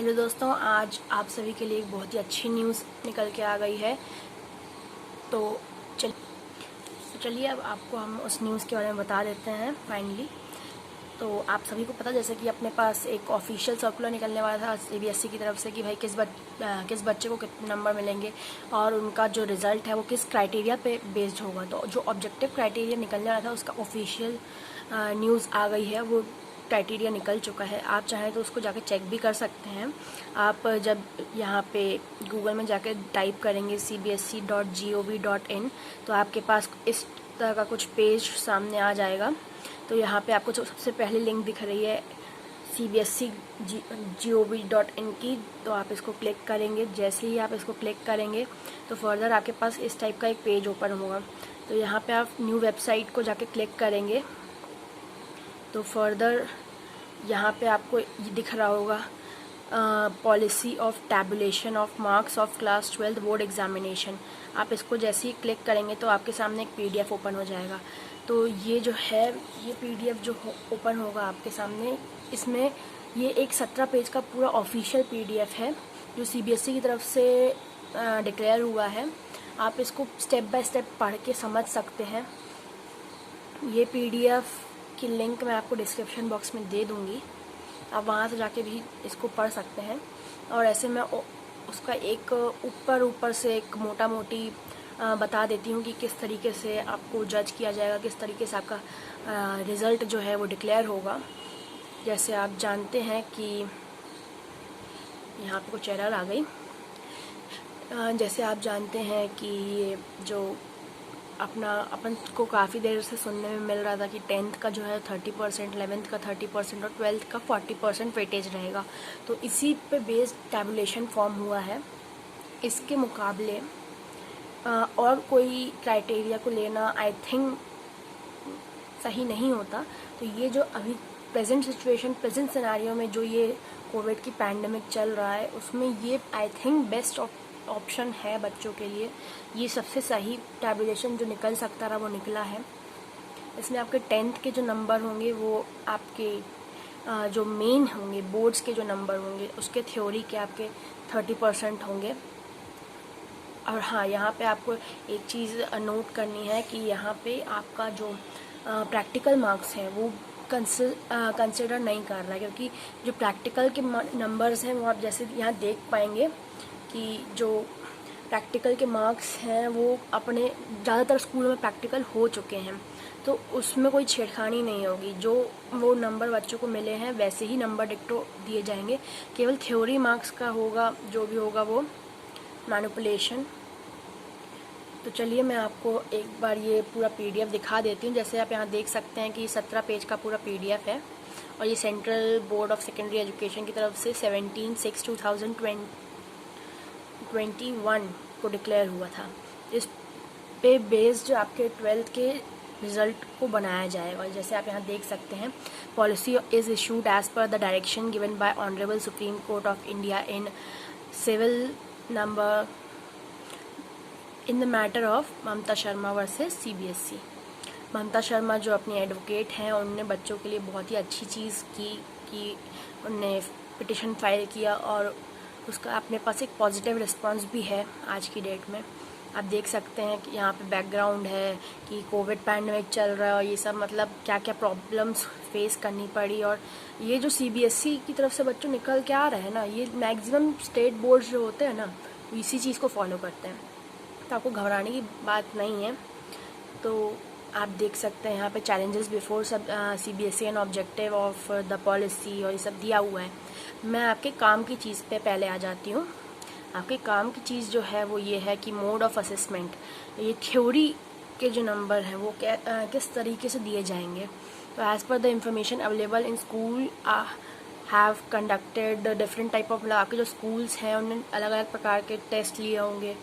Hello दोस्तों, आज आप सभी के लिए एक बहुत ही अच्छी न्यूज़ निकल के आ गई है। तो चलिए अब आपको हम उस न्यूज़ के बारे में बता देते हैं फाइनली। तो आप सभी को पता, जैसे कि अपने पास एक ऑफिशियल सर्कुलर निकलने वाला था सीबीएसई की तरफ से कि भाई किस बच्चे को कितने नंबर मिलेंगे और उनका जो रिज़ल्ट है वो किस क्राइटेरिया पे बेस्ड होगा। तो जो ऑब्जेक्टिव क्राइटेरिया निकलने वाला था उसका ऑफिशियल न्यूज़ आ गई है, वो क्राइटेरिया निकल चुका है। आप चाहें तो उसको जाके चेक भी कर सकते हैं। आप जब यहाँ पे गूगल में जाके टाइप करेंगे cbse.gov.in तो आपके पास इस तरह का कुछ पेज सामने आ जाएगा। तो यहाँ पे आपको सबसे पहले लिंक दिख रही है cbse.gov.in की, तो आप इसको क्लिक करेंगे। जैसे ही आप इसको क्लिक करेंगे तो फर्दर आपके पास इस टाइप का एक पेज ओपन होगा। तो यहाँ पे आप न्यू वेबसाइट को जाके क्लिक करेंगे तो फर्दर यहाँ पे आपको ये दिख रहा होगा policy of tabulation of marks of class 12 board examination. आप इसको जैसे ही क्लिक करेंगे तो आपके सामने एक पीडीएफ ओपन हो जाएगा। तो ये जो है ये पीडीएफ जो ओपन होगा आपके सामने, इसमें ये एक 17 पेज का पूरा ऑफिशियल पीडीएफ है जो सीबीएसई की तरफ से डिक्लेयर हुआ है। आप इसको स्टेप बाय स्टेप पढ़ के समझ सकते हैं। ये पीडीएफ की लिंक मैं आपको डिस्क्रिप्शन बॉक्स में दे दूँगी, आप वहाँ से जाके भी इसको पढ़ सकते हैं। और ऐसे मैं उसका एक ऊपर से एक मोटी बता देती हूँ कि किस तरीके से आपको जज किया जाएगा, किस तरीके से आपका रिज़ल्ट जो है वो डिक्लेयर होगा। जैसे आप जानते हैं कि यहाँ पे कुछ एरर आ गई। जैसे आप जानते हैं कि ये जो अपन को काफ़ी देर से सुनने में मिल रहा था कि 10th का जो है 30%, 11th का 30% और 12th का 40% वेटेज रहेगा। तो इसी पे बेस्ड टैबुलेशन फॉर्म हुआ है। इसके मुकाबले और कोई क्राइटेरिया को लेना आई थिंक सही नहीं होता। तो ये जो अभी प्रेजेंट सिचुएशन, प्रेजेंट सिनेरियो में जो ये कोविड की पैंडेमिक चल रहा है, उसमें ये आई थिंक बेस्ट ऑप्शन है बच्चों के लिए। ये सबसे सही टैबुलेशन जो निकल सकता रहा वो निकला है। इसमें आपके 10th के जो नंबर होंगे वो आपके जो मेन होंगे बोर्ड्स के जो नंबर होंगे उसके थ्योरी के आपके 30% होंगे। और हाँ, यहाँ पे आपको एक चीज़ नोट करनी है कि यहाँ पे आपका जो प्रैक्टिकल मार्क्स हैं वो कंसिडर नहीं कर रहा है, क्योंकि जो प्रैक्टिकल के नंबर्स हैं वो आप जैसे यहाँ देख पाएंगे कि जो प्रैक्टिकल के मार्क्स हैं वो अपने ज़्यादातर स्कूलों में प्रैक्टिकल हो चुके हैं, तो उसमें कोई छेड़खानी नहीं होगी। जो वो नंबर बच्चों को मिले हैं वैसे ही नंबर डिक्टो दिए जाएंगे। केवल थ्योरी मार्क्स का होगा, जो भी होगा वो मैनिपुलेशन। तो चलिए मैं आपको एक बार ये पूरा पीडीएफ दिखा देती हूँ। जैसे आप यहाँ देख सकते हैं कि 17 पेज का पूरा पीडीएफ है और ये central board of secondary education की तरफ से 17/6/2021 को डिक्लेयर हुआ था। इस पे बेस्ड आपके 12th के रिजल्ट को बनाया जाएगा। जैसे आप यहाँ देख सकते हैं, policy is issued as per the direction given by honourable supreme court of India in civil number in the matter of Mamta Sharma versus CBSE. Mamta Sharma जो अपनी एडवोकेट हैं, उन्होंने बच्चों के लिए बहुत ही अच्छी चीज़ की कि उन्होंने पिटिशन फाइल किया और उसका अपने पास एक पॉजिटिव रिस्पांस भी है आज की डेट में। आप देख सकते हैं कि यहाँ पे बैकग्राउंड है कि कोविड पैंडेमिक चल रहा है और ये सब मतलब क्या क्या प्रॉब्लम्स फेस करनी पड़ी। और ये जो सीबीएसई की तरफ से बच्चों निकल के आ रहे हैं ना, ये मैक्सिमम स्टेट बोर्ड्स जो होते हैं ना वो इसी चीज़ को फॉलो करते हैं, तो आपको घबराने की बात नहीं है। तो आप देख सकते हैं यहाँ पे चैलेंजेस बिफोर सब CBSE and objective of the policy और ये सब दिया हुआ है। मैं आपके काम की चीज़ पे पहले आ जाती हूँ। आपके काम की चीज़ जो है वो ये है कि मोड ऑफ असेसमेंट, ये थ्योरी के जो नंबर हैं वो किस तरीके से दिए जाएंगे। तो as per the information available in school have conducted different type of, आपके जो स्कूल्स हैं उन्होंने अलग अलग प्रकार के टेस्ट लिए होंगे।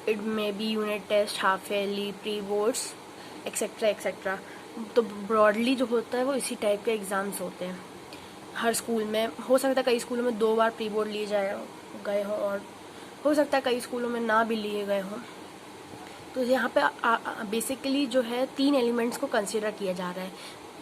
It may be unit test, half yearly, pre boards etcetera etcetera. तो ब्रॉडली जो होता है वो इसी टाइप के एग्ज़ाम्स होते हैं हर स्कूल में। हो सकता है कई स्कूलों में 2 बार प्री बोर्ड लिए गए हों और हो सकता है कई स्कूलों में ना भी लिए गए हों। तो यहाँ पे बेसिकली जो है 3 एलिमेंट्स को कंसिडर किया जा रहा है।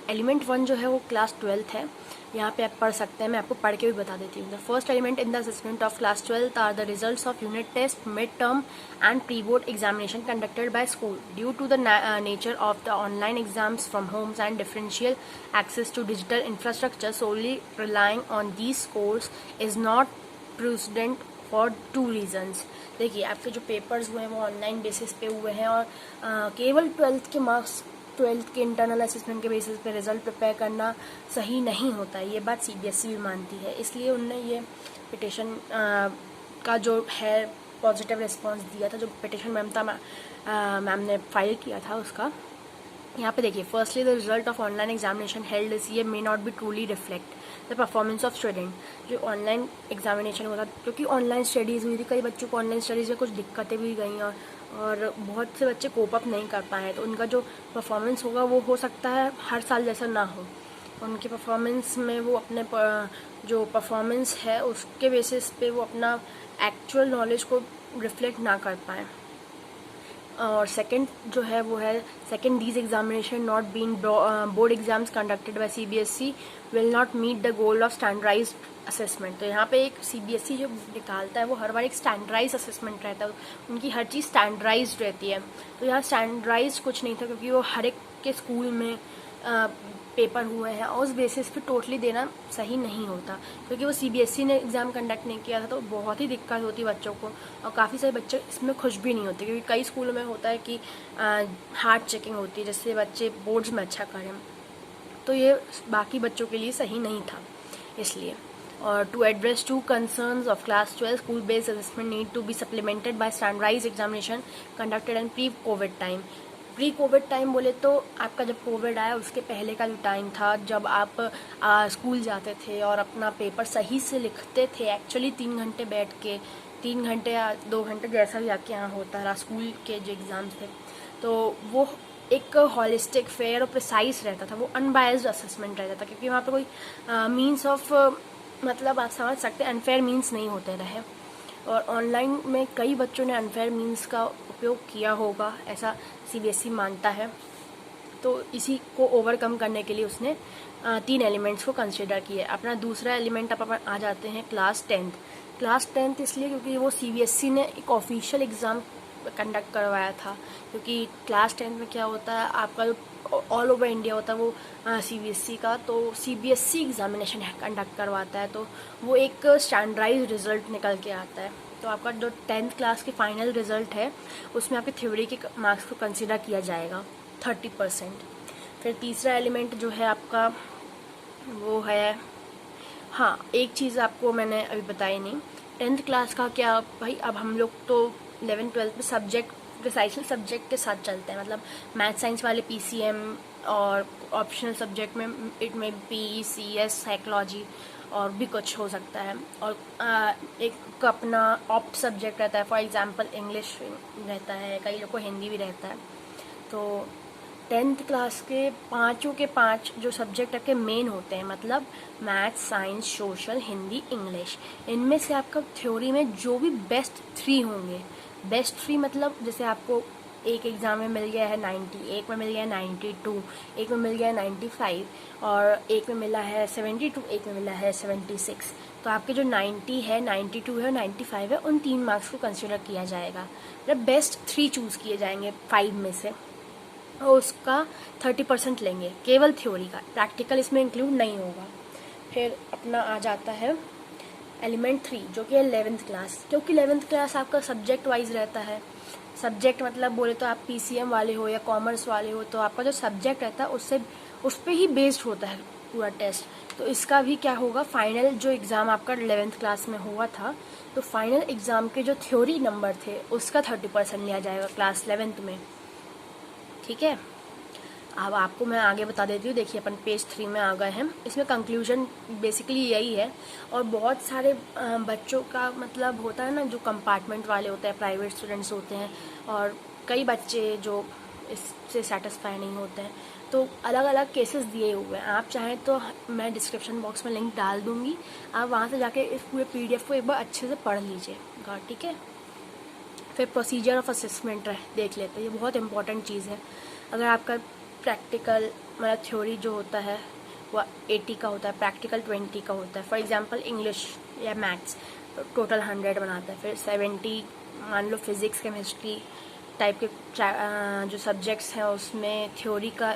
एलिमेंट 1 जो है वो क्लास 12th है। यहाँ पे आप पढ़ सकते हैं, मैं आपको पढ़ के भी बता देती हूँ। The first element in the assessment of class 12 are the results of unit test, mid term and pre board examination conducted by school due to the nature of the online exams from homes and differential access to digital infrastructure solely relying on these scores is not prudent for 2 reasons. देखिए, आपके जो papers हुए हैं वो online basis पे हुए हैं और केवल 12th के मार्क्स, 12th के इंटरनल असेसमेंट के बेसिस पे रिजल्ट प्रिपेयर करना सही नहीं होता है। ये बात CBSE भी मानती है, इसलिए उनने ये पिटिशन का जो है पॉजिटिव रिस्पांस दिया था। जो पिटिशन मैम ने फाइल किया था उसका यहाँ पे देखिए, firstly the result of online examination held this year may not be truly reflect the performance of student. जो ऑनलाइन एग्जामिनेशन हुआ था, क्योंकि ऑनलाइन स्टडीज़ हुई थी, कई बच्चों को ऑनलाइन स्टडीज़ में कुछ दिक्कतें भी गई और बहुत से बच्चे कोप अप नहीं कर पाए, तो उनका जो परफॉर्मेंस होगा वो हो सकता है हर साल जैसा ना हो। उनके परफॉर्मेंस में वो अपने जो परफॉर्मेंस है उसके बेसिस पे वो अपना एक्चुअल नॉलेज को रिफ्लेक्ट ना कर पाए। और सेकंड जो है वो है, second these examination not been board exams conducted by CBSE will not meet the goal of standardised assessment. तो यहाँ पे एक CBSE जो निकालता है वो हर बार एक स्टैंडर्डाइज असेसमेंट रहता है, उनकी हर चीज़ स्टैंडर्डाइज्ड रहती है। तो यहाँ स्टैंडर्डाइज कुछ नहीं था, क्योंकि वो हर एक के स्कूल में पेपर हुए हैं और उस बेसिस पे टोटली देना सही नहीं होता, क्योंकि वो CBSE ने एग्ज़ाम कंडक्ट नहीं किया था, तो बहुत ही दिक्कत होती बच्चों को और काफ़ी सारे बच्चे इसमें खुश भी नहीं होते, क्योंकि कई स्कूलों में होता है कि हार्ड चेकिंग होती है जिससे बच्चे बोर्ड्स में अच्छा करें, तो ये बाकी बच्चों के लिए सही नहीं था इसलिए। और to address 2 concerns of class 12 school based assessment need to be supplemented by standardized examination conducted in pre-COVID time। Pre Covid time बोले तो आपका जब कोविड आया उसके पहले का जो टाइम था, जब आप स्कूल जाते थे और अपना पेपर सही से लिखते थे, एक्चुअली 3 घंटे बैठ के, 3 घंटे या 2 घंटे जैसा भी आपके यहाँ होता रहा स्कूल के जो एग्ज़ाम्स थे, तो वो एक हॉलिस्टिक, फेयर और प्रिसाइज रहता था, वो अनबायस्ड असेसमेंट रहता था, क्योंकि वहाँ पे कोई मीन्स ऑफ मतलब आप समझ सकते हैं अनफेयर मीन्स नहीं होते रहे। और ऑनलाइन में कई बच्चों ने अनफेयर मीन्स का उपयोग किया होगा, ऐसा CBSE मानता है। तो इसी को ओवरकम करने के लिए उसने 3 एलिमेंट्स को कंसिडर किया। अपना दूसरा एलिमेंट आप आ जाते हैं क्लास 10th। क्लास 10th इसलिए क्योंकि वो CBSE ने एक ऑफिशियल एग्ज़ाम कंडक्ट करवाया था, क्योंकि क्लास 10th में क्या होता है, आपका जो ऑल ओवर इंडिया होता है वो CBSE का, तो CBSE एग्जामिनेशन कंडक्ट करवाता है, तो वो एक स्टैंडर्डाइज रिजल्ट निकल के आता है। तो आपका जो 10th क्लास की फाइनल रिजल्ट है उसमें आपके थ्योरी के मार्क्स को कंसिडर किया जाएगा 30%। फिर तीसरा एलिमेंट जो है आपका वो है, हाँ एक चीज़ आपको मैंने अभी बताई नहीं, 10th क्लास का क्या भाई, अब हम लोग तो 11th 12th में सब्जेक्ट प्रिसाइजली सब्जेक्ट के साथ चलते हैं, मतलब मैथ साइंस वाले PCM और ऑप्शनल सब्जेक्ट में इट में PCS साइकोलॉजी और भी कुछ हो सकता है, और एक अपना ऑप्ट सब्जेक्ट रहता है, फॉर एग्जांपल इंग्लिश रहता है, कई लोग को हिंदी भी रहता है। तो 10th क्लास के पाँचों के 5 जो सब्जेक्ट आपके मेन होते हैं, मतलब math, science, social, Hindi, English, इनमें से आपका थ्योरी में जो भी बेस्ट 3 होंगे, बेस्ट 3 मतलब जैसे आपको एक एग्ज़ाम में मिल गया है 90, एक में मिल गया है 92, एक में मिल गया है 95 और एक में मिला है 72, एक में मिला है 76, तो आपके जो 90 है, 92 है और 95 है, उन 3 मार्क्स को कंसिडर किया जाएगा, मतलब बेस्ट 3 चूज़ किए जाएंगे 5 में से, और उसका 30% लेंगे केवल थ्योरी का, प्रैक्टिकल इसमें इंक्लूड नहीं होगा। फिर अपना आ जाता है एलिमेंट 3 जो कि है 11th क्लास, क्योंकि 11th क्लास आपका सब्जेक्ट वाइज रहता है। सब्जेक्ट मतलब बोले तो आप PCM वाले हो या कॉमर्स वाले हो, तो आपका जो सब्जेक्ट रहता है उससे उस पर ही बेस्ड होता है पूरा टेस्ट। तो इसका भी क्या होगा, फाइनल जो एग्ज़ाम आपका 11th क्लास में हुआ था, तो फाइनल एग्ज़ाम के जो थ्योरी नंबर थे उसका 30% लिया जाएगा क्लास 11th में, ठीक है। अब आपको मैं आगे बता देती हूँ, देखिए अपन पेज 3 में आ गए हैं। इसमें कंक्लूजन बेसिकली यही है, और बहुत सारे बच्चों का मतलब होता है ना, जो कंपार्टमेंट वाले होते हैं, प्राइवेट स्टूडेंट्स होते हैं, और कई बच्चे जो इससे सेटिस्फाई नहीं होते हैं, तो अलग अलग केसेस दिए हुए हैं। आप चाहें तो मैं डिस्क्रिप्शन बॉक्स में लिंक डाल दूँगी, आप वहाँ से जाके इस पूरे PDF को एक बार अच्छे से पढ़ लीजिएगा, ठीक है। फिर प्रोसीजर ऑफ असेसमेंट देख लेते हैं, ये बहुत इंपॉर्टेंट चीज़ है। अगर आपका प्रैक्टिकल मतलब थ्योरी जो होता है आपको 80 का होता है, प्रैक्टिकल 20 का होता है। फॉर एग्जांपल इंग्लिश या मैथ्स टोटल 100 बनाता है, फिर 70 मान लो फिजिक्स केमिस्ट्री टाइप के जो सब्जेक्ट्स हैं उसमें थ्योरी का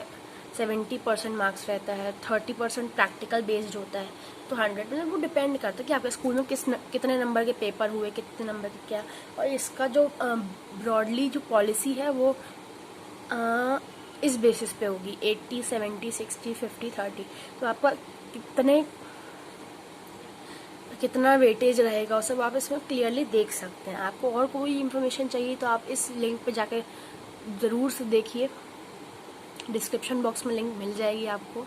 70% मार्क्स रहता है, 30% प्रैक्टिकल बेस्ड होता है। तो 100 मतलब वो डिपेंड करता है कि आपके स्कूल में कितने नंबर के पेपर हुए, कितने नंबर के क्या। और इसका जो ब्रॉडली जो पॉलिसी है वो इस बेसिस पे होगी 80, 70, 60, 50, 30। तो आपका कितना वेटेज रहेगा वो सब आप इसमें क्लियरली देख सकते हैं। आपको और कोई इन्फॉर्मेशन चाहिए तो आप इस लिंक पे जाके ज़रूर से देखिए, डिस्क्रिप्शन बॉक्स में लिंक मिल जाएगी आपको।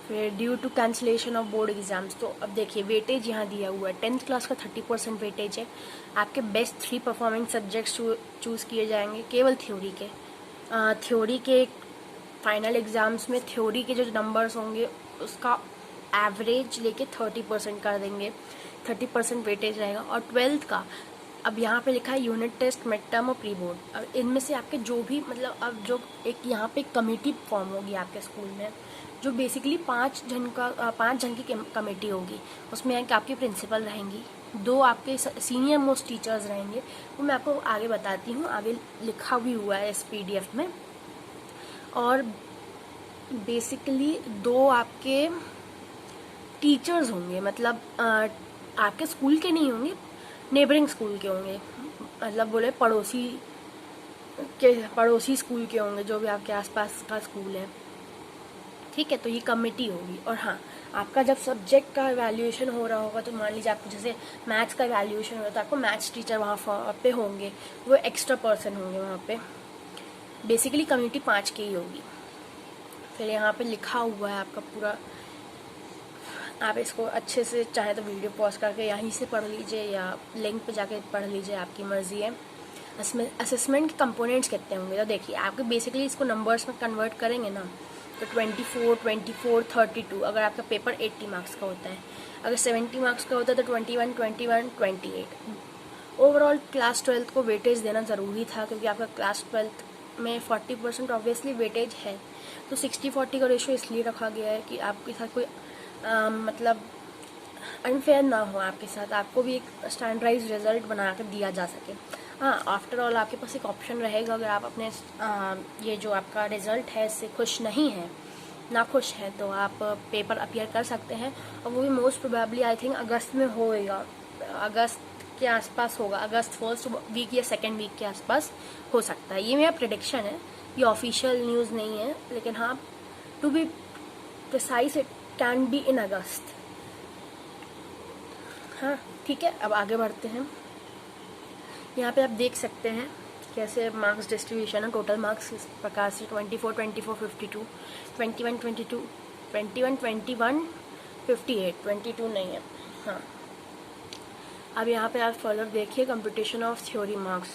फिर due to cancellation of board exams, तो अब देखिए वेटेज यहाँ दिया हुआ है। 10th क्लास का 30% वेटेज है। आपके बेस्ट 3 परफॉर्मिंग सब्जेक्ट्स चूज़ किए जाएंगे केवल थ्योरी के। थ्योरी के फाइनल एग्जाम्स में थ्योरी के जो नंबर्स होंगे उसका एवरेज लेके 30% कर देंगे, 30% वेटेज रहेगा। और 12th का अब यहाँ पे लिखा है यूनिट टेस्ट, मिड टर्म और प्री बोर्ड। अब इनमें से आपके जो भी मतलब अब जो एक यहाँ पे कमेटी फॉर्म होगी आपके स्कूल में, जो बेसिकली 5 जन की कमेटी होगी। उसमें आपकी प्रिंसिपल रहेंगी, 2 आपके सीनियर मोस्ट टीचर्स रहेंगे, वो मैं आपको आगे बताती हूँ, आगे लिखा भी हुआ है इस PDF में। और बेसिकली 2 आपके टीचर्स होंगे, मतलब आपके स्कूल के नहीं होंगे, नेबरिंग स्कूल के होंगे, मतलब बोले पड़ोसी स्कूल के होंगे, जो भी आपके आसपास का स्कूल है। ठीक है, तो ये कमेटी होगी। और हाँ, आपका जब सब्जेक्ट का इवैल्यूएशन हो रहा होगा, तो मान लीजिए आपको जैसे मैथ्स का इवैल्यूएशन हो रहा है तो आपको मैथ्स टीचर वहाँ पे होंगे, वो एक्स्ट्रा पर्सन होंगे वहाँ पे। बेसिकली कमेटी 5 की ही होगी। फिर यहाँ पे लिखा हुआ है आपका पूरा, आप इसको अच्छे से चाहे तो वीडियो पॉज करके यहीं से पढ़ लीजिए या लिंक पे जाके पढ़ लीजिए, आपकी मर्जी है। असेसमेंट के कंपोनेंट्स कितने होंगे, तो देखिए आपके बेसिकली इसको नंबर्स में कन्वर्ट करेंगे ना, तो 24, 32। अगर आपका पेपर 80 मार्क्स का होता है, अगर 70 मार्क्स का होता है तो 21, 28। ओवरऑल क्लास 12th को वेटेज देना ज़रूरी था, क्योंकि आपका क्लास 12th में 40% ऑब्वियसली वेटेज है। तो 60-40 का रेशो इसलिए रखा गया है कि आपके साथ कोई मतलब अनफेयर ना हो आपके साथ, आपको भी एक स्टैंडर्डाइज रिजल्ट बना कर दिया जा सके। हाँ, आफ्टर ऑल आपके पास एक ऑप्शन रहेगा, अगर आप अपने ये जो आपका रिजल्ट है इससे खुश नहीं है, ना खुश है, तो आप पेपर अपीयर कर सकते हैं। और वो भी मोस्ट प्रोबेबली आई थिंक अगस्त में होएगा, अगस्त के आसपास होगा, अगस्त फर्स्ट वीक या सेकेंड वीक के आसपास हो सकता है। ये मेरा प्रेडिक्शन है, ये ऑफिशियल न्यूज़ नहीं है, लेकिन हाँ to be precise it can be in August. हाँ ठीक है, अब आगे बढ़ते हैं। यहाँ पे आप देख सकते हैं कैसे मार्क्स डिस्ट्रीब्यूशन है। टोटल मार्क्स इस प्रकार से 24, 52, 21, 58, 22 नहीं है। हाँ, अब यहाँ पे आप फर्दर देखिए कंप्यूटेशन ऑफ थ्योरी मार्क्स।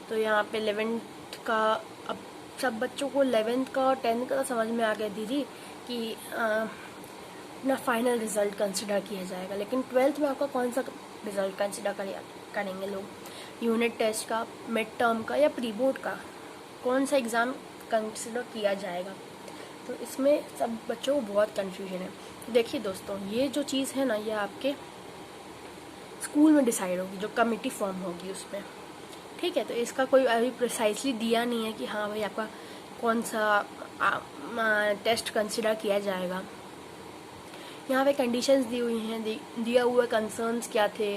तो यहाँ पे 11th का, अब सब बच्चों को 11th का और 10th का समझ में आ गया दीदी कि अपना फाइनल रिजल्ट कंसिडर किया जाएगा, लेकिन 12th में आपका कौन सा रिजल्ट कंसिडर करेंगे लोग? यूनिट टेस्ट का, मिड टर्म का या प्री बोर्ड का, कौन सा एग्ज़ाम कंसिडर किया जाएगा? तो इसमें सब बच्चों को बहुत कन्फ्यूजन है। देखिए दोस्तों, ये जो चीज़ है ना, ये आपके स्कूल में डिसाइड होगी, जो कमेटी फॉर्म होगी उसमें। ठीक है, तो इसका कोई अभी प्रिसाइसली दिया नहीं है कि हाँ भाई आपका कौन सा टेस्ट कंसिडर किया जाएगा। यहाँ पे कंडीशंस दी हुई हैं, दिया हुआ कंसर्न्स क्या थे।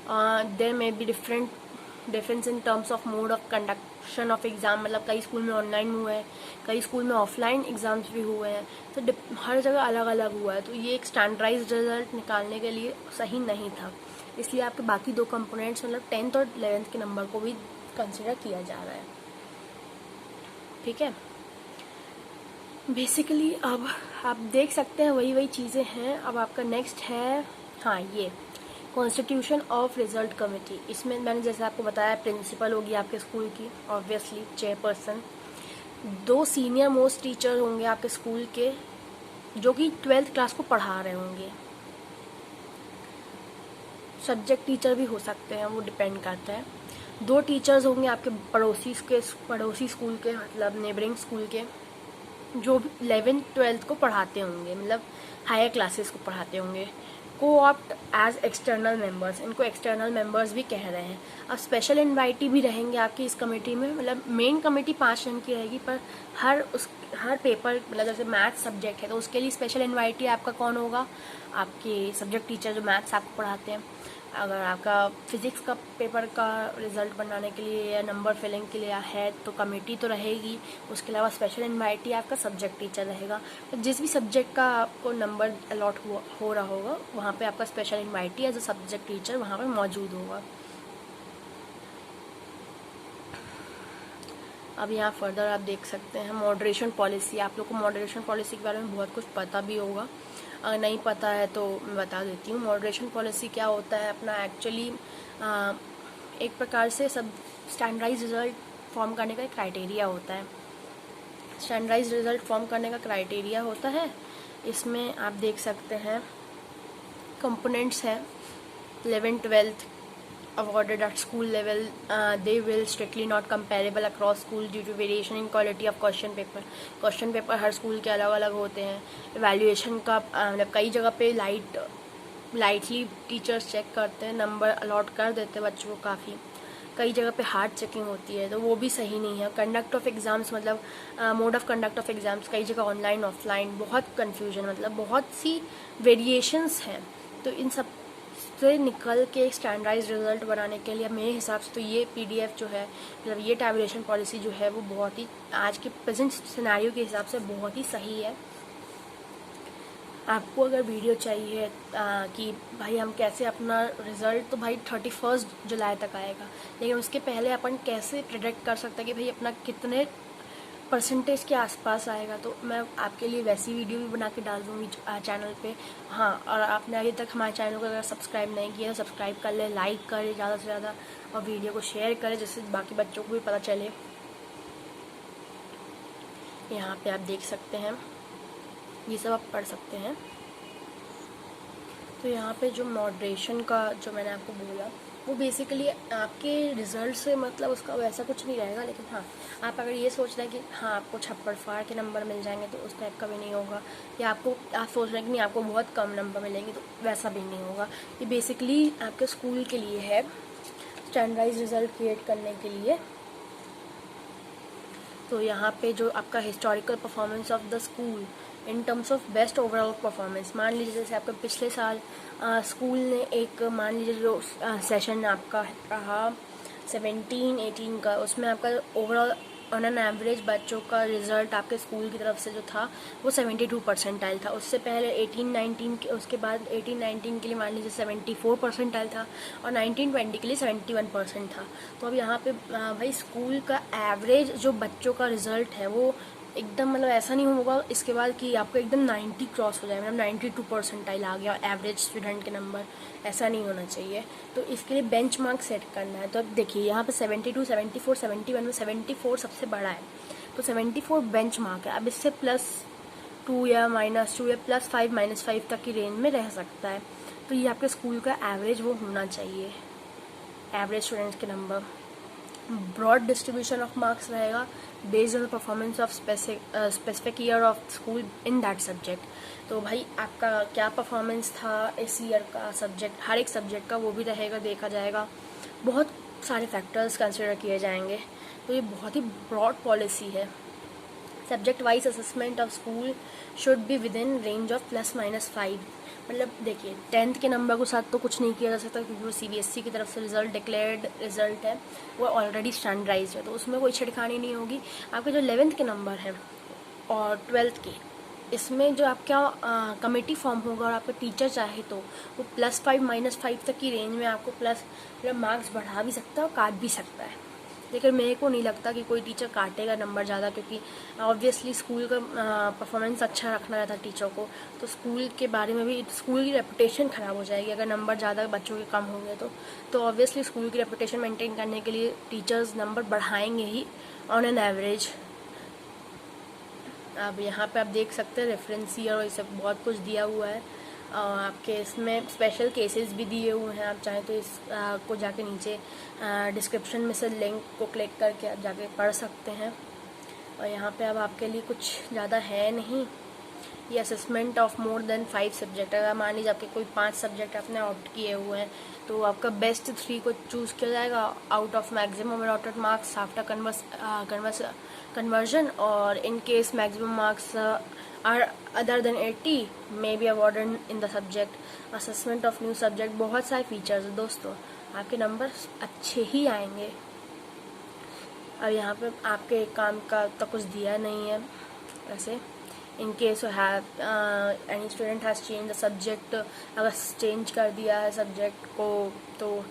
There may be difference in terms of mode of conduction of exam, मतलब कई स्कूल में ऑनलाइन हुआ है, कई स्कूल में ऑफलाइन एग्ज़ाम्स भी हुए हैं, तो हर जगह अलग अलग हुआ है। तो ये एक स्टैंडर्डाइज्ड रिजल्ट निकालने के लिए सही नहीं था, इसलिए आपके बाकी 2 कंपोनेंट्स मतलब 10th और 11th के नंबर को भी कंसिडर किया जा रहा है। ठीक है, बेसिकली अब आप देख सकते हैं वही चीज़ें हैं। अब आपका नेक्स्ट है, हाँ, ये कॉन्स्टिट्यूशन ऑफ रिजल्ट कमेटी। इसमें मैंने जैसे आपको बताया प्रिंसिपल होगी आपके स्कूल की, obviously chairperson, 2 senior most teacher होंगे आपके स्कूल के, जो कि 12th क्लास को पढ़ा रहे होंगे। सब्जेक्ट टीचर भी हो सकते हैं, वो डिपेंड करता है। 2 टीचर्स होंगे आपके पड़ोसी स्कूल के, मतलब नेबरिंग स्कूल के। जो भी 11th-12th को पढ़ाते होंगे, मतलब हायर क्लासेस को पढ़ाते होंगे, को-ऑप्ट एज एक्सटर्नल मेंबर्स, इनको एक्सटर्नल मेंबर्स भी कह रहे हैं। अब स्पेशल इनवाइटी भी रहेंगे आपकी इस कमेटी में, मतलब मेन कमेटी 5 जन की रहेगी, पर हर पेपर, मतलब जैसे मैथ्स सब्जेक्ट है तो उसके लिए स्पेशल इनवाइटी आपका कौन होगा, आपके सब्जेक्ट टीचर जो मैथ्स आपको पढ़ाते हैं। अगर आपका फिजिक्स का पेपर का रिजल्ट बनाने के लिए या नंबर फिलिंग के लिए है तो कमेटी तो रहेगी, उसके अलावा स्पेशल इनवाइटी आपका सब्जेक्ट टीचर रहेगा। तो जिस भी सब्जेक्ट का आपको नंबर अलॉट हो रहा होगा वहाँ पे आपका special invitee as a subject teacher वहाँ पे मौजूद होगा। अब यहाँ फर्दर आप देख सकते हैं मॉडरेशन पॉलिसी। आप लोग को मॉडरेशन पॉलिसी के बारे में बहुत कुछ पता भी होगा, अगर नहीं पता है तो मैं बता देती हूँ। मॉडरेशन पॉलिसी क्या होता है अपना, एक्चुअली एक प्रकार से सब स्टैंडर्डाइज रिजल्ट फॉर्म करने का क्राइटेरिया होता है। स्टैंडर्डाइज रिजल्ट फॉर्म करने का क्राइटेरिया होता है, इसमें आप देख सकते हैं कंपोनेंट्स हैं 11th-12th awarded at school level, they will strictly not comparable across school due to variation in quality of question paper। Question paper her school के अलग अलग होते हैं। इवैल्यूएशन का मतलब कई जगह पे लाइटली टीचर्स चेक करते हैं, नंबर अलॉट कर देते हैं बच्चों को काफ़ी, कई जगह पे हार्ड चेकिंग होती है, तो वो भी सही नहीं है। कंडक्ट ऑफ एग्ज़ाम्स, मतलब mode of conduct of exams कई जगह ऑनलाइन ऑफलाइन, बहुत कन्फ्यूजन, मतलब बहुत सी वेरिएशंस हैं। तो इन सब से निकल के स्टैंडर्डाइज रिजल्ट बनाने के लिए मेरे हिसाब से तो ये PDF जो है, मतलब ये टैबुलेशन पॉलिसी जो है वो बहुत ही आज के प्रेजेंट सिनेरियो के हिसाब से बहुत ही सही है। आपको अगर वीडियो चाहिए कि भाई हम कैसे अपना रिज़ल्ट, तो भाई 31 जुलाई तक आएगा, लेकिन उसके पहले अपन कैसे प्रेडिक्ट कर सकते हैं कि भाई अपना कितने परसेंटेज के आसपास आएगा, तो मैं आपके लिए वैसी वीडियो भी बना के डाल दूँगी चैनल पे। हाँ, और आपने अभी तक हमारे चैनल को अगर सब्सक्राइब नहीं किया तो सब्सक्राइब कर ले, लाइक करें ज़्यादा से ज़्यादा, और वीडियो को शेयर करें जिससे बाकी बच्चों को भी पता चले। यहाँ पे आप देख सकते हैं, ये सब आप पढ़ सकते हैं। तो यहाँ पे जो मॉडरेशन का जो मैंने आपको बोला वो बेसिकली आपके रिज़ल्ट से मतलब उसका वैसा कुछ नहीं रहेगा, लेकिन हाँ आप अगर ये सोच रहे हैं कि हाँ आपको छप्पड़ फाड़ के नंबर मिल जाएंगे तो उस टाइप का भी नहीं होगा, या आप सोच रहे हैं कि नहीं आपको बहुत कम नंबर मिलेंगे तो वैसा भी नहीं होगा। ये बेसिकली आपके स्कूल के लिए है, स्टैंडर्डाइज रिज़ल्ट क्रिएट करने के लिए। तो यहाँ पे जो आपका historical performance of the school in terms of best overall performance, मान लीजिए जैसे आपका पिछले साल स्कूल ने एक, मान लीजिए जो सेशन आपका रहा 17-18 का, उसमें आपका ओवरऑल ऑन एन एवरेज बच्चों का रिजल्ट आपके स्कूल की तरफ से जो था वो 72 परसेंटाइल था। उससे पहले 18-19 के, उसके बाद 18-19 के लिए मान लीजिए 74 परसेंटाइल था, और 19-20 के लिए 71% था। तो अब यहाँ पे भाई स्कूल का एवरेज जो बच्चों का रिजल्ट है वो एकदम, मतलब ऐसा नहीं होगा इसके बाद कि आपको एकदम 90 क्रॉस हो जाए, मतलब 92 परसेंटाइल आ गया एवरेज स्टूडेंट के नंबर, ऐसा नहीं होना चाहिए। तो इसके लिए बेंचमार्क सेट करना है। तो अब देखिए यहाँ पे 72, 74, 71 में 74 सबसे बड़ा है, तो 74 बेंचमार्क है। अब इससे +2 या -2 या +5 -5 तक की रेंज में रह सकता है। तो ये आपके स्कूल का एवरेज वो होना चाहिए, एवरेज स्टूडेंट्स के नंबर। ब्रॉड डिस्ट्रीब्यूशन ऑफ मार्क्स रहेगा based on performance of specific year of school in that subject. तो भाई आपका क्या परफॉर्मेंस था इस ईयर का सब्जेक्ट, हर एक सब्जेक्ट का वो भी रहेगा, देखा जाएगा, बहुत सारे फैक्टर्स कंसिडर किए जाएंगे। तो ये बहुत ही ब्रॉड पॉलिसी है। Subject wise assessment of school should be with in range of +-5। मतलब देखिए 10th के नंबर के साथ तो कुछ नहीं किया जा सकता, क्योंकि वो CBSE की तरफ से रिजल्ट डिक्लेयर्ड रिजल्ट है, वो ऑलरेडी स्टैंडर्डाइज्ड है, तो उसमें कोई छिड़खानी नहीं होगी। आपके जो 11th के नंबर हैं और 12th के, इसमें जो आपका कमेटी फॉर्म होगा और आपका टीचर चाहे तो वो +5 -5 तक की रेंज में आपको मतलब मार्क्स बढ़ा भी सकता है और काट भी सकता है। लेकिन मेरे को नहीं लगता कि कोई टीचर काटेगा नंबर ज़्यादा, क्योंकि ऑब्वियसली स्कूल का परफॉर्मेंस अच्छा रखना रहता है टीचर को, तो स्कूल के बारे में भी स्कूल की रेपुटेशन ख़राब हो जाएगी अगर नंबर ज़्यादा बच्चों के कम होंगे तो ऑब्वियसली स्कूल की रेपुटेशन मेंटेन करने के लिए टीचर्स नंबर बढ़ाएंगे ही ऑन एन एवरेज। अब यहाँ पे आप देख सकते हैं रेफरेंस ईयर और ये सब बहुत कुछ दिया हुआ है। आपके इसमें स्पेशल केसेस भी दिए हुए हैं, आप चाहें तो इस को जाके नीचे डिस्क्रिप्शन में से लिंक को क्लिक करके आप जाके पढ़ सकते हैं। और यहाँ पे अब आपके लिए कुछ ज़्यादा है नहीं। ये assessment of more than 5 subject, अगर मान लीजिए आपके कोई 5 सब्जेक्ट आपने ऑप्ट किए हुए हैं तो आपका बेस्ट 3 को चूज़ किया जाएगा out of maximum allotted marks after conversion, और in case maximum marks are other than 80 may be awarded in the subject assessment of new subject. बहुत सारे फीचर्स है दोस्तों, आपके नंबर अच्छे ही आएंगे। अब यहाँ पे आपके काम का तो कुछ दिया नहीं है वैसे। In case any student has change the subject, अगर चेंज कर दिया है सब्जेक्ट को तो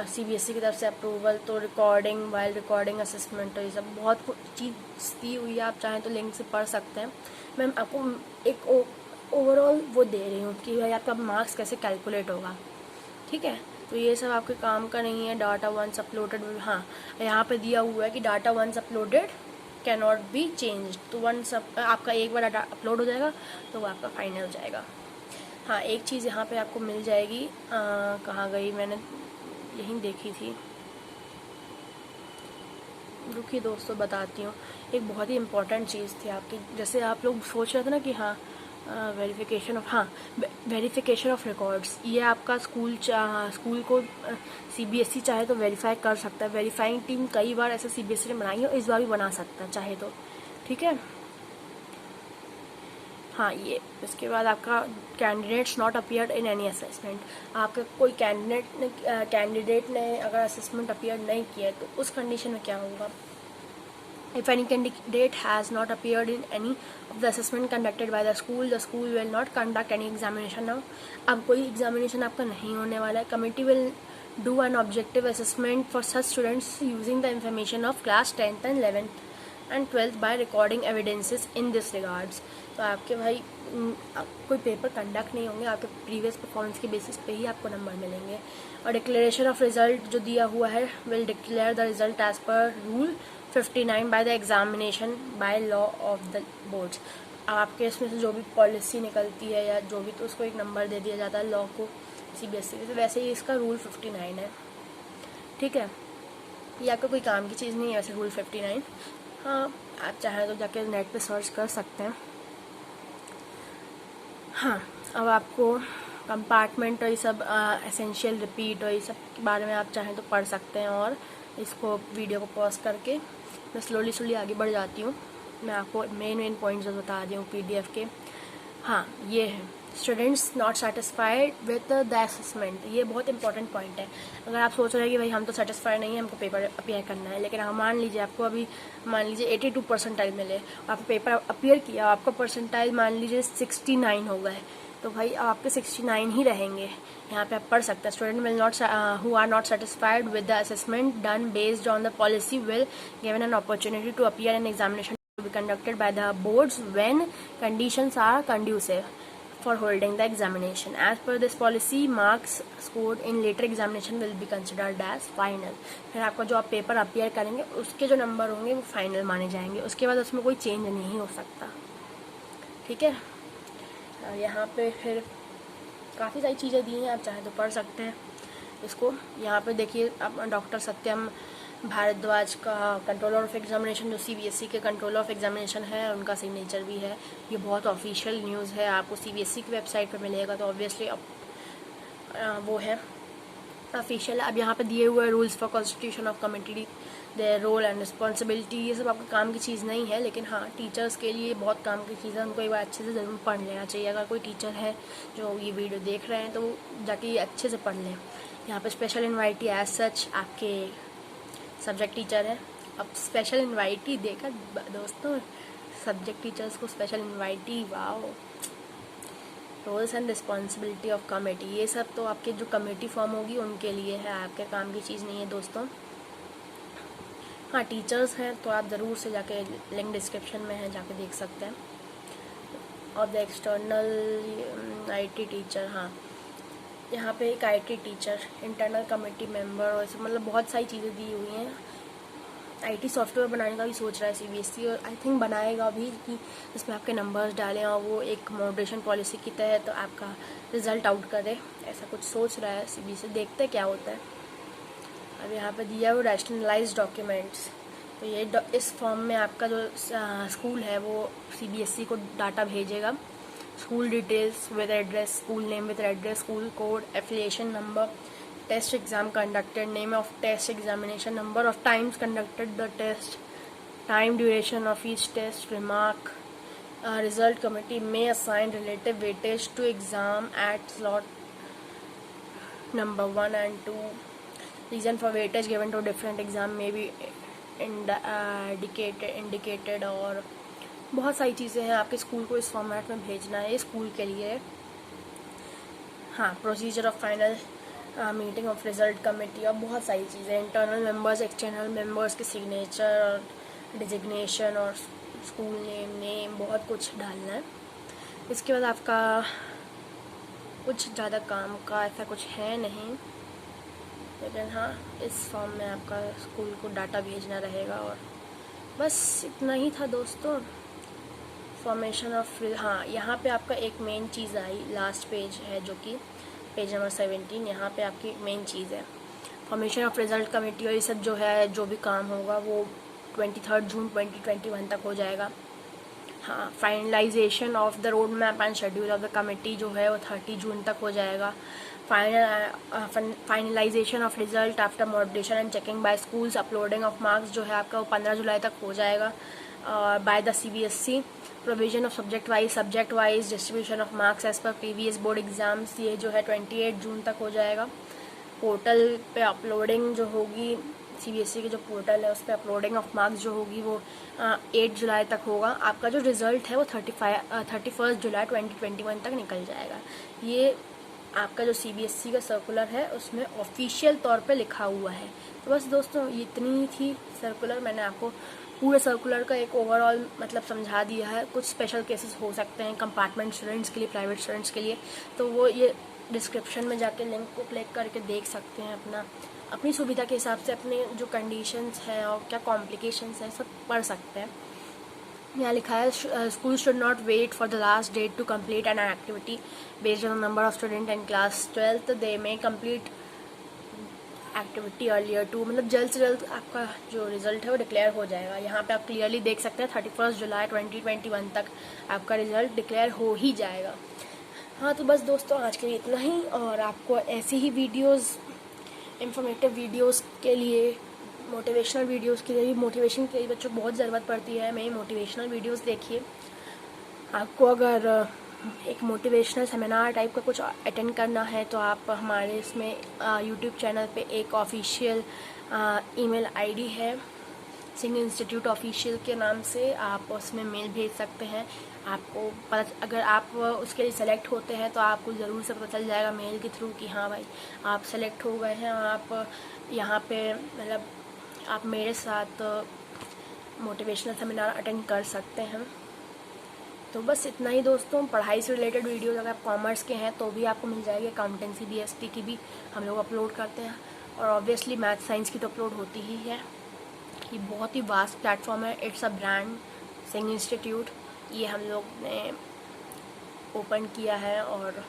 CBSE की तरफ से अप्रूवल, तो रिकॉर्डिंग वाइल रिकॉर्डिंग असेसमेंट, तो ये सब बहुत कुछ चीज़ दी हुई है, आप चाहें तो लिंक से पढ़ सकते हैं। मैं आपको एक ओवरऑल वो दे रही हूँ कि भाई आपका मार्क्स कैसे कैलकुलेट होगा, ठीक है। तो ये सब आपके काम का नहीं है। डाटा वंस अपलोडेड, हाँ यहाँ पे दिया हुआ है कि data once uploaded can not be change, तो वंस आपका एक बार डाटा अपलोड हो जाएगा तो वो आपका फाइनल हो जाएगा। हाँ एक चीज़ यहाँ पे आपको मिल जाएगी, कहाँ गई, मैंने यहीं देखी थी, रुकिए दोस्तों बताती हूँ। एक बहुत ही इम्पोर्टेंट चीज़ थी आपकी, जैसे आप लोग सोच रहे थे ना कि हाँ वेरिफिकेशन ऑफ रिकॉर्ड्स, ये आपका स्कूल को CBSE चाहे तो वेरीफाई कर सकता है। वेरीफाइंग टीम कई बार ऐसे CBSE ने बनाई है, इस बार भी बना सकता है चाहे तो, ठीक है। हाँ ये इसके बाद आपका candidates not appeared in any assessment, आपका कोई कैंडिडेट ने अगर असेसमेंट अपीयर नहीं किया तो उस कंडीशन में क्या होगा। If any candidate has not appeared in any of the assessment conducted by the school will not conduct any examination now। अब कोई एग्जामिनेशन आपका नहीं होने वाला है। Committee will do an objective assessment for such students using the information of class 10th and 11th and 12th by recording evidences in this regards। तो आपके भाई कोई पेपर कंडक्ट नहीं होंगे, आपके प्रीवियस परफॉर्मेंस के बेसिस पे ही आपको नंबर मिलेंगे। और डिक्लेरेशन ऑफ रिजल्ट जो दिया हुआ है, will declare the result as per rule 59 by the examination bylaw of the boards. आपके इसमें से जो भी पॉलिसी निकलती है या जो भी, तो उसको एक नंबर दे दिया जाता है लॉ को CBSE से, वैसे ही इसका रूल 59 है, ठीक है। ये आपका कोई काम की चीज़ नहीं है वैसे रूल 59। हाँ आप चाहें तो जाके नेट पे सर्च कर सकते हैं। हाँ अब आपको कंपार्टमेंट और ये सब एसेंशियल रिपीट और ये सब के बारे में आप चाहें तो पढ़ सकते हैं। और इसको वीडियो को पॉज करके मैं स्लोली आगे बढ़ जाती हूँ। मैं आपको मेन पॉइंट्स बता रही हूँ PDF के। हाँ ये है students not satisfied with the assessment, ये बहुत इंपॉर्टेंट पॉइंट है। अगर आप सोच रहे हैं कि भाई हम तो सेटिस्फाइड नहीं है, हमको पेपर अपीयर करना है, लेकिन मान लीजिए आपको अभी 82 परसेंटाइल मिले, आप पेपर अपीयर किया, आपका परसेंटाइल मान लीजिए 69 हो गए, तो भाई आपके 69 ही रहेंगे। यहाँ पे आप पढ़ सकते हैं student will not who are not satisfied with the assessment done based on the policy will given an opportunity to appear an examination to be conducted by the boards when conditions are conducive for holding the examination. As per this policy, marks scored in later examination will be considered as final। फिर आपका जो आप paper appear करेंगे उसके जो number होंगे वो final माने जाएंगे, उसके बाद उसमें कोई चेंज नहीं हो सकता, ठीक है। यहाँ पे फिर काफ़ी सारी चीज़ें दी हैं, आप चाहे तो पढ़ सकते हैं इसको। यहाँ पे देखिए आप डॉक्टर सत्यम भारद्वाज का कंट्रोलर ऑफ एग्जामिनेशन, जो CBSE के कंट्रोलर ऑफ एग्जामिनेशन है, उनका सिग्नेचर भी है। ये बहुत ऑफिशियल न्यूज़ है, आपको CBSE की वेबसाइट पे मिलेगा, तो ऑब्वियसली वो है ऑफिशियल। अब यहाँ पे दिए हुए rules for constitution of committee, their role and responsibility, ये सब आपके काम की चीज़ नहीं है, लेकिन हाँ टीचर्स के लिए बहुत काम की चीज़ है, उनको एक बार अच्छे से ज़रूर पढ़ लेना चाहिए। अगर कोई टीचर है जो ये वीडियो देख रहे हैं तो वो जाके ये अच्छे से पढ़ लें। यहाँ पे स्पेशल इन्वाइटी एज सच आपके सब्जेक्ट टीचर है। अब स्पेशल इन्वाइटी देखा दोस्तों, सब्जेक्ट टीचर्स को special invitee, wow. Roles and responsibility of committee, ये सब तो आपके जो कमेटी फॉर्म होगी उनके लिए है, आपके काम की चीज़ नहीं है दोस्तों। हाँ टीचर्स हैं तो आप ज़रूर से जाके लिंक डिस्क्रिप्शन में है, जाके देख सकते हैं। और द एक्सटर्नल IT टीचर, हाँ यहाँ पे एक IT teacher, internal committee member और ऐसे मतलब बहुत सारी चीज़ें दी हुई हैं। IT सॉफ्टवेयर बनाने का भी सोच रहा है CBSE, और आई थिंक बनाएगा भी कि इसमें आपके नंबर्स डालें और वो एक मॉडरेशन पॉलिसी की तहत तो आपका रिज़ल्ट आउट करे, ऐसा कुछ सोच रहा है CBSE, देखते क्या होता है। अब यहाँ पे दिया हुआ रैशनलाइज डॉक्यूमेंट्स, तो ये इस फॉर्म में आपका जो स्कूल है वो CBSE को डाटा भेजेगा। School details with address, school name with address, school code, affiliation number, test exam conducted, name of test examination, number of times conducted the test, time duration of each test, remark, result committee may assign relative weightage to exam at slot number 1 and 2. Reason for weightage given to different exam may be indicated और बहुत सारी चीज़ें हैं। आपके school को इस format में भेजना है, स्कूल के लिए। हाँ, procedure of final meeting of result committee और बहुत सारी चीज़ें, इंटरनल मेंबर्स, एक्सटर्नल मेंबर्स के सिग्नेचर और डिजिग्नेशन और स्कूल नेम बहुत कुछ डालना है। इसके बाद आपका कुछ ज़्यादा काम का ऐसा कुछ है नहीं, लेकिन हाँ इस फॉर्म में आपका स्कूल को डाटा भेजना रहेगा। और बस इतना ही था दोस्तों। फॉर्मेशन ऑफ, हाँ यहाँ पे आपका एक मेन चीज़ आई, लास्ट पेज है जो कि पेज नंबर 17। यहाँ पे आपकी मेन चीज़ है फॉर्मेशन ऑफ रिजल्ट कमेटी, और ये सब जो है जो भी काम होगा वो 23 जून 2021 तक हो जाएगा। हाँ, finalisation of the road map and schedule of the committee जो है वो 30 जून तक हो जाएगा। Finalisation of result after moderation and checking by schools, uploading of marks जो है आपका वो 15 जुलाई तक हो जाएगा by the CBSE। Provision of subject wise distribution of marks as per previous board exams, ये जो है 28 जून तक हो जाएगा। पोर्टल पे अपलोडिंग जो होगी, CBSE के जो पोर्टल है उस पर अपलोडिंग ऑफ मार्क्स जो होगी वो 8 जुलाई तक होगा। आपका जो रिज़ल्ट है वो 31 जुलाई 2021 तक निकल जाएगा। ये आपका जो CBSE का सर्कुलर है उसमें ऑफिशियल तौर पे लिखा हुआ है। तो बस दोस्तों ये इतनी ही थी सर्कुलर, मैंने आपको पूरे सर्कुलर का एक ओवरऑल मतलब समझा दिया है। कुछ स्पेशल केसेस हो सकते हैं कंपार्टमेंट स्टूडेंट्स के लिए, प्राइवेट स्टूडेंट्स के लिए, तो वो ये डिस्क्रिप्शन में जाके लिंक को क्लिक करके देख सकते हैं, अपनी सुविधा के हिसाब से अपने जो कंडीशंस हैं और क्या कॉम्प्लिकेशंस हैं सब पढ़ सकते हैं। यहाँ लिखा है school should not wait for the last date to complete an activity based on number of student in class 12th, they may complete activity earlier too, मतलब जल्द से जल्द आपका जो रिजल्ट है वो डिक्लेयर हो जाएगा। यहाँ पे आप क्लियरली देख सकते हैं 31 जुलाई 2021 तक आपका रिजल्ट डिक्लेयर हो ही जाएगा। हाँ तो बस दोस्तों आज के लिए इतना ही, और आपको ऐसी ही वीडियोस, इंफॉर्मेटिव वीडियोस के लिए, मोटिवेशनल वीडियोस के लिए भी, मोटिवेशन के लिए बच्चों को बहुत ज़रूरत पड़ती है। मेरी मोटिवेशनल वीडियोस देखिए। आपको अगर एक मोटिवेशनल सेमिनार टाइप का कुछ अटेंड करना है तो आप हमारे इसमें यूट्यूब चैनल पे एक ऑफिशियल ईमेल आईडी है सिंह इंस्टीट्यूट ऑफिशियल के नाम से, आप उसमें मेल भेज सकते हैं। आपको पता, अगर आप उसके लिए सेलेक्ट होते हैं तो आपको ज़रूर से पता चल जाएगा मेल के थ्रू कि हाँ भाई आप सेलेक्ट हो गए हैं, आप यहाँ पे मतलब आप मेरे साथ मोटिवेशनल सेमिनार अटेंड कर सकते हैं। तो बस इतना ही दोस्तों। पढ़ाई से रिलेटेड वीडियोज़ अगर आप कॉमर्स के हैं तो भी आपको मिल जाएगी, अकाउंटेंसी BST की भी हम लोग अपलोड करते हैं, और ऑब्वियसली मैथ साइंस की तो अपलोड होती ही है। ये बहुत ही वास्ट प्लेटफॉर्म है, it's a brand Singh institute. ये हम लोग ने ओपन किया है और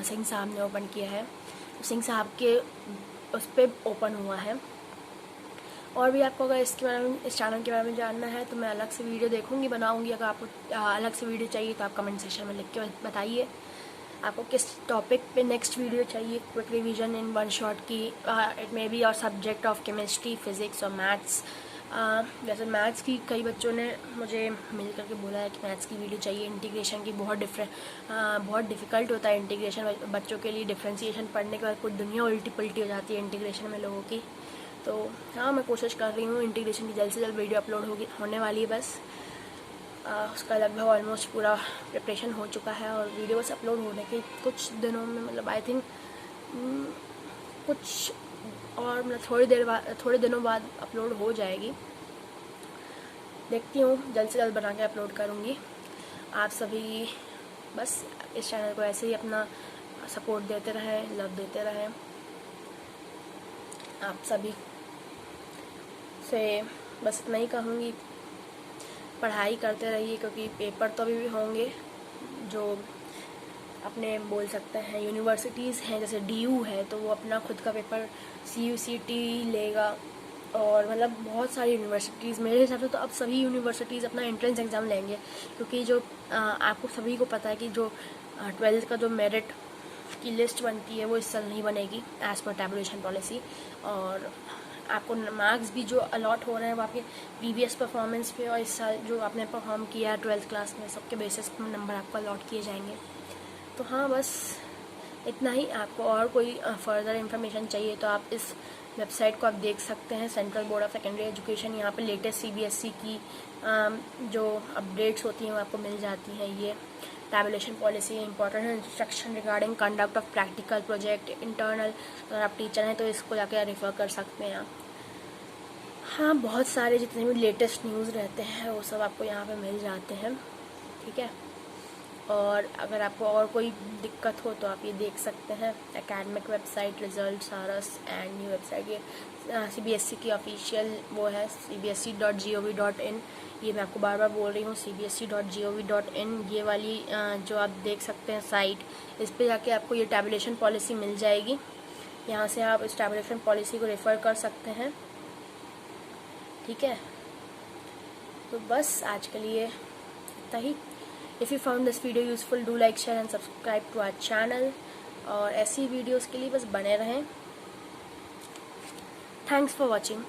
सिंह साहब ने ओपन किया है, सिंह साहब के उस पर ओपन हुआ है। और भी आपको अगर इसके बारे में, इस चैनल के बारे में जानना है तो मैं अलग से वीडियो देखूंगी, बनाऊंगी। अगर आपको अलग से वीडियो चाहिए तो आप कमेंट सेक्शन में लिख के बताइए आपको किस टॉपिक पे नेक्स्ट वीडियो चाहिए। Quick revision in one shot की, इट मे बी और सब्जेक्ट ऑफ केमिस्ट्री, फिजिक्स और मैथ्स। जैसे मैथ्स की कई बच्चों ने मुझे मिल करके बोला है कि मैथ्स की वीडियो चाहिए। इंटीग्रेशन की बहुत डिफ़िकल्ट होता है इंटीग्रेशन बच्चों के लिए। डिफ्रेंसीशन पढ़ने के बाद पूरी दुनिया उल्टी पुल्टी हो जाती है इंटीग्रेशन में लोगों की। तो हाँ मैं कोशिश कर रही हूँ इंटीग्रेशन की जल्द से जल्द वीडियो अपलोड होने वाली है। बस उसका लगभग ऑलमोस्ट पूरा प्रिपरेशन हो चुका है, और वीडियो बस अपलोड होने के कुछ दिनों में, मतलब आई थिंक कुछ और मतलब थोड़े दिनों बाद अपलोड हो जाएगी। देखती हूँ, जल्द से जल्द बना के अपलोड करूँगी। आप सभी बस इस चैनल को ऐसे ही अपना सपोर्ट देते रहें, लव देते रहें। आप सभी से बस इतना ही कहूँगी, पढ़ाई करते रहिए, क्योंकि पेपर तो अभी भी होंगे जो अपने बोल सकते हैं यूनिवर्सिटीज़ हैं, जैसे DU है तो वो अपना खुद का पेपर CUCT लेगा, और मतलब बहुत सारी यूनिवर्सिटीज़, मेरे हिसाब से तो अब सभी यूनिवर्सिटीज़ अपना एंट्रेंस एग्ज़ाम लेंगे, क्योंकि जो आपको सभी को पता है कि जो 12th का जो मेरिट की लिस्ट बनती है वो इस साल नहीं बनेगी एज़ पर टैबुलेशन पॉलिसी, और आपको मार्क्स भी जो अलॉट हो रहे हैं वो आपके प्रीवियस परफॉर्मेंस पे और इस साल जो आपने परफॉर्म किया है 12th क्लास में, सबके बेसिस पर नंबर आपको अलॉट किए जाएंगे। तो हाँ, बस इतना ही। आपको और कोई फर्दर इन्फॉर्मेशन चाहिए तो आप इस वेबसाइट को आप देख सकते हैं, central board of secondary education. यहाँ पे लेटेस्ट CBSE की जो अपडेट्स होती हैं वो आपको मिल जाती हैं। ये tabulation policy, important instruction regarding conduct of practical project internal, अगर आप टीचर हैं तो इसको जाकर रेफ़र कर सकते हैं आप। हाँ, बहुत सारे जितने भी लेटेस्ट न्यूज़ रहते हैं वो सब आपको यहाँ पे मिल जाते हैं, ठीक है। और अगर आपको और कोई दिक्कत हो तो आप ये देख सकते हैं, एकेडमिक वेबसाइट, रिजल्ट, सारस एंड न्यू वेबसाइट, ये CBSE की ऑफिशियल वो है cbse.gov.in। ये मैं आपको बार बार बोल रही हूँ, cbse.gov.in। ये वाली जो आप देख सकते हैं साइट, इस पर जाके आपको ये टैबुलेशन पॉलिसी मिल जाएगी। यहाँ से आप इस टैबुलेशन पॉलिसी को रेफ़र कर सकते हैं, ठीक है। तो बस आज के लिए इतना ही। If you found this video useful, do like, share and subscribe to our channel। और ऐसी वीडियोस के लिए बस बने रहें। Thanks for watching।